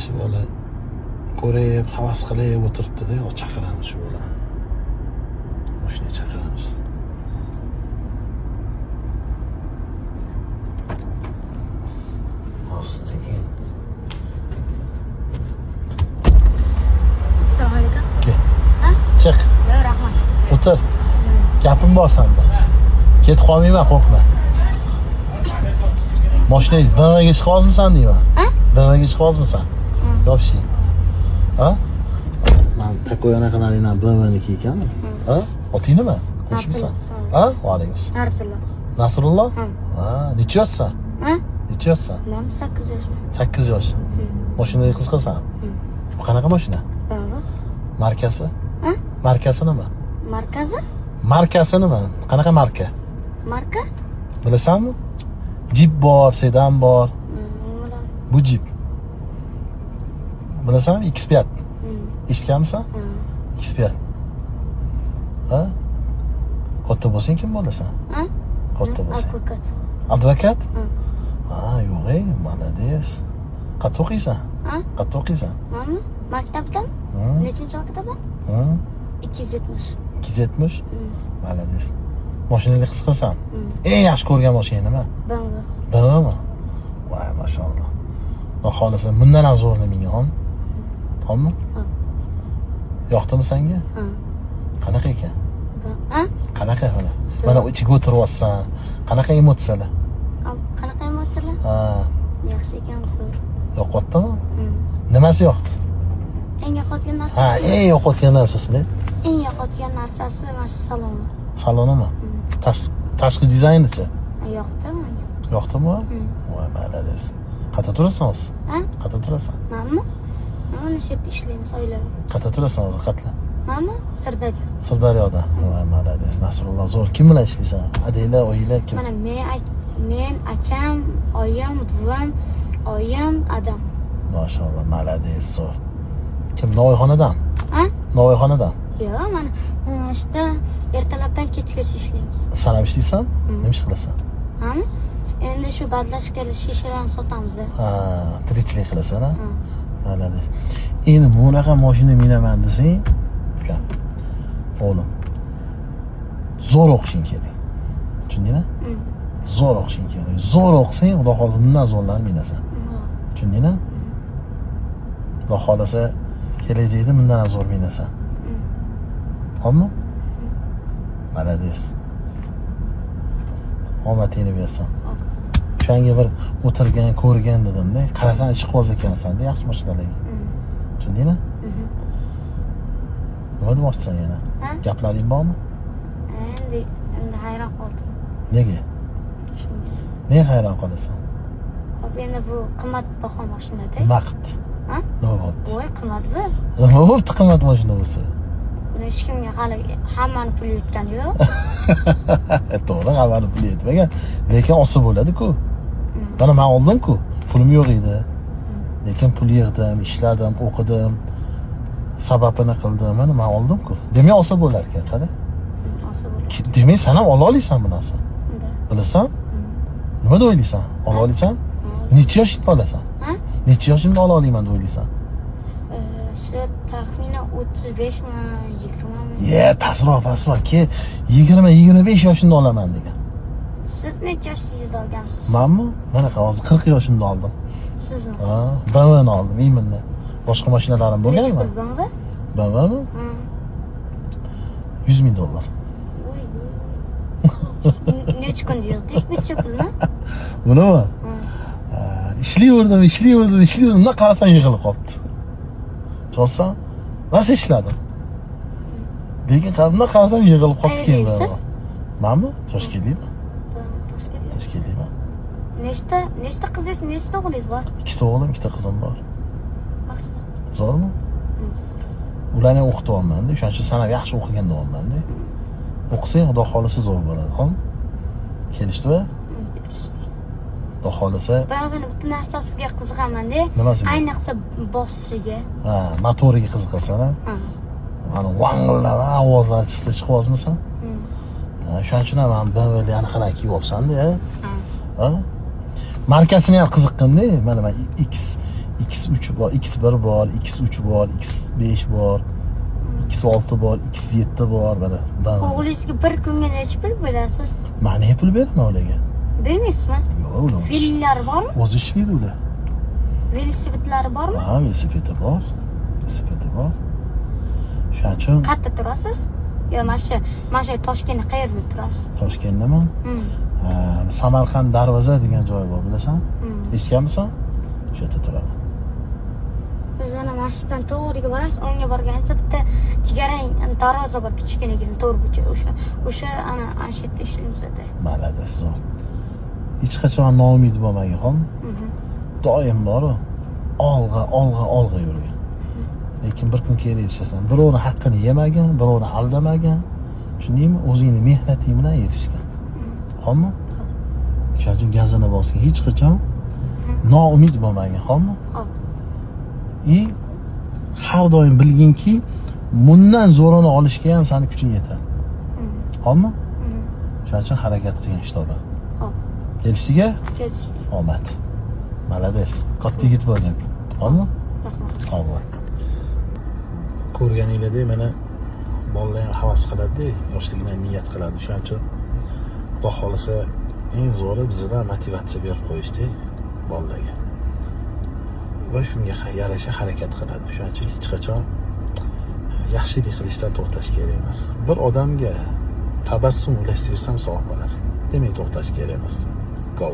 Shu bola ko'rib, havas qilib o'tiribdi-da, chaqiramiz shu bola. Mashina chaqiramiz. Assalomu alaykum. Ha? Chiq. Yo'q, rahmat. O'tir. Gapim bor senda. Ketib qolmayman, qo'rqma. Mashinaga BMWga chiqyapmisan deyman. Ha? BMWga chiqyapmisan? Yopishing. Ha? Men такой anaqalardan BMWniki ekanmi? Ha? Oting nima? Qo'shmisan? Ha? Va alaykum. Narsullo. Nasrulloh? Ha, necha yoshsan? Ha? Necha yoshsan? Men 8 yoshman. 8 yosh. Mashinaga qiziqasan? Bu qanaqa mashina? Baba. Markasi? Ha? Markasi nima? Markazi? Markasi nima? Qanaqa marka? Marka? Bilasanmi? Jeep bor, sedan bor. Bu Jeep. Bilasanmi? X5. Eshitganmisan? X5. Ha? Katta bo'lsang kim bo'lasan? Ha? Katta bo'lsang. Advokat. Advokat? Ha, yo'q, молодец. Qayerda o'qiysan? Ha? Qayerda o'qiysan? Mana maktabdami? Nechinchi maktabda? 270. 270? Молодец. Mashinaga qiziqasan? Eng yaxshi ko'rgan mashina nima? BMW. BMWmi? Voy, mashalloh. Xudo xolasa bundan ham zo'rini minga ol. Tamommi? Yoqdimi senga? Qanaqa ekan? Ha? Qanaqa mana? Mana ichiga o'tiryapsan. Qanaqa emotsiyalar? Qanaqa emotsiyalar? Ha, Yaxshi ekan, zo'r. yoqyaptimi? Nimasi yoqdi? Eng yoqadigan Ha, narsasi. eng yoqayotgan narsasini. Eng yoqadigan narsasi mana shu saloni. Salonimi? Tashqi dizaynichi? Yoqdi menga. Yoqdimi? Voy, молодец. Qayerda turasan o'zi? Ha? Qayerda turasan? Menmi? Mana shu yerda ishlaymiz oilada. Qayerda turasan o'zi? Qayerda? Menmi? Sirdaryo. Sirdaryoda. Voy, молодец. Nasrulloh zo'r. Kim bilan ishlaysan? Adanglar, oila kim? Mana men, akam, oyim, buvam, oyim, adam. Mashalloh, молодец, zo'r. Kim Navoiyxonadan? Ha? Navoiyxonadan. Yo'q, mana ishda ertalabdan kechgacha ishlaymiz. Sanab ishlaysan? Nima ish qilasan? Mami? Endi shu badlashga shishalarni sotamiz. Ha, tirikchilik qilasan, ha? Молодец. Endi bunaqa mashina minaman desang, uka. O'g'lim. Zo'r o'qishing kerak. Tushundingmi? Zo'r o'qishing kerak. Zo'r o'qisang, xudo xolasa bundan zo'rlarni minasan. Tushundingmi? Xudo xolasa kelajakda bundan ham zo'r minasan. Tamommi? Молодец. Omadingni bersin. O'shanga bir o'tirgan, ko'rgan dedim-da, qarasang chiqvoz ekansan-da, yaxshi mashinalarga. Tushundingmi? Nima demoqchisan yana? Gaplaring bormi? Endi hayron qoldim. Nega? Nega hayron qolasan? Hop, endi bu qimmatbaho mashina-da. Nima qildi? Ha? Nima bo'ldi? Voy, qimmatli. Nima bo'ldi qimmat mashina bo'lsa? Buni hech kimga hali hammani puli yetgani yo'q. To'g'ri, hammani puli yetmagan, lekin olsa bo'ladi-ku. Mana men oldim-ku, pulim yo'q edi. Lekin pul yig'dim, ishladim, o'qidim, sababini qildim, mana men oldim-ku. Demak, olsa bo'lar ekan, qara. Olsa bo'ladi. Demak, sen ham ola olasan bu narsani. Bilasan? Nima deb o'ylaysan? Ola olasan? Necha yoshingda olasan? Ha? Necha yoshingda ola olayman deb o'ylaysan? Shu taxminan 35 mi, 20 mi? Ye, pastroq, ke 20-25 yoshimda olaman degan. Siz necha yoshingizda olgansiz? Menmi? Mana hozir 40 yoshimda oldim. Sizmi? Ha, BMWni oldim, iminni. Boshqa mashinalarim bo'lganmi? Necha pul BMW? BMWmi? Ha. $100,000. Voy. Necha kun yig'dik, necha pulni? Bunimi? Ishlayverdim. Nima qarasam yig'ilib qolibdi. To'g'risi? Nasıl ishladim? Lekin qanday qarasam yig'ilib qolibdi keyin. Qayersiz? Menmi? Toshkentlikman. Toshkentlikman. Nechta qizingiz, nechta o'g'lingiz bor? 2 o'g'lim, 2 qizim bor. Yaxshi. Zo'rmi? Ularni o'qityapman-da, o'shaning uchun sanab yaxshi o'qigan deyapman-da. O'qisang, xudo xolasa zo'r bo'ladi, xo'p? Kelishdimi? Xudo xolasa. Ba'zan bitta narsasiga qiziqaman-da. Nimasiga? Ayniqsa bosishiga. Ha, motoriga qiziqasan, ha? Mana vang'illab ovozlar chiqyapmisan? O'shaning uchun ham BMW anaqalar kiyyapsan-da, ha? Markasini ham qiziqqanda, mana men X3 bor, X1 bor, X3 bor, X5 bor, X6 bor, X7 bor mana. O'g'lingizga bir kunga necha pul berasiz? Men ne pul beraman ularga? Bermaysizmi? Yo'q, ular Vellar bormi? o'zi ishlaydi ular. Velosipedlari bormi? Ha, velosipedi bor. Velosipedi bor. Shuning uchun Qayerda turasiz? Yo, mana shu Toshkentda qayerda turasiz? Toshkentdaman. Samarqand Darvoza degan joy bor, bilasan? Eshitganmisan? Shu yerda turaman. Biz mana masjiddan to'g'riga borasiz, o'ngga borganingizda bitta jigarrang darvoza bor, kichkinagina to'rtburchak. O'sha ana shu yerda ishlaymiz edi. Malades, zo'r. Hech qachon noumid bo'lmagan, xo'p? Doim bor. Olg'a yurgan. Lekin bir kun kelib erishasan. Birovni haqqini yemagan, birovni aldamagan. Tushundingmi? O'zingning mehnating bilan erishgan. Xo'pmi? Shuning uchun gazini bosgan. Hech qachon noumid bo'lmagan, xo'pmi? Xo'p. Har doim bilginki, bundan zo'rini olishga ham seni kuching yetadi. Xo'pmi? Shuning uchun harakat qilgan ishtoba. Xo'p. Kelishiga Kelishdik. omad. Malades. Katta yigit bo'lgan. Xo'pmi? Rahmat. Sog' bo'l. Ko'rganinglardek mana bolalar ham havas qiladi, yoshligidan niyat qiladi. Shuning uchun Xudo xolisa eng zo'ri bizdan motivatsiya berib qo'yishdi bolalarga. Va shunga yarasha harakat qiladi. Shuning uchun hech qachon yaxshilik qilishdan to'xtash kerak emas. Bir odamga tabassum ulashtirsam savob olasiz. Demak, to'xtash kerak emas. Go.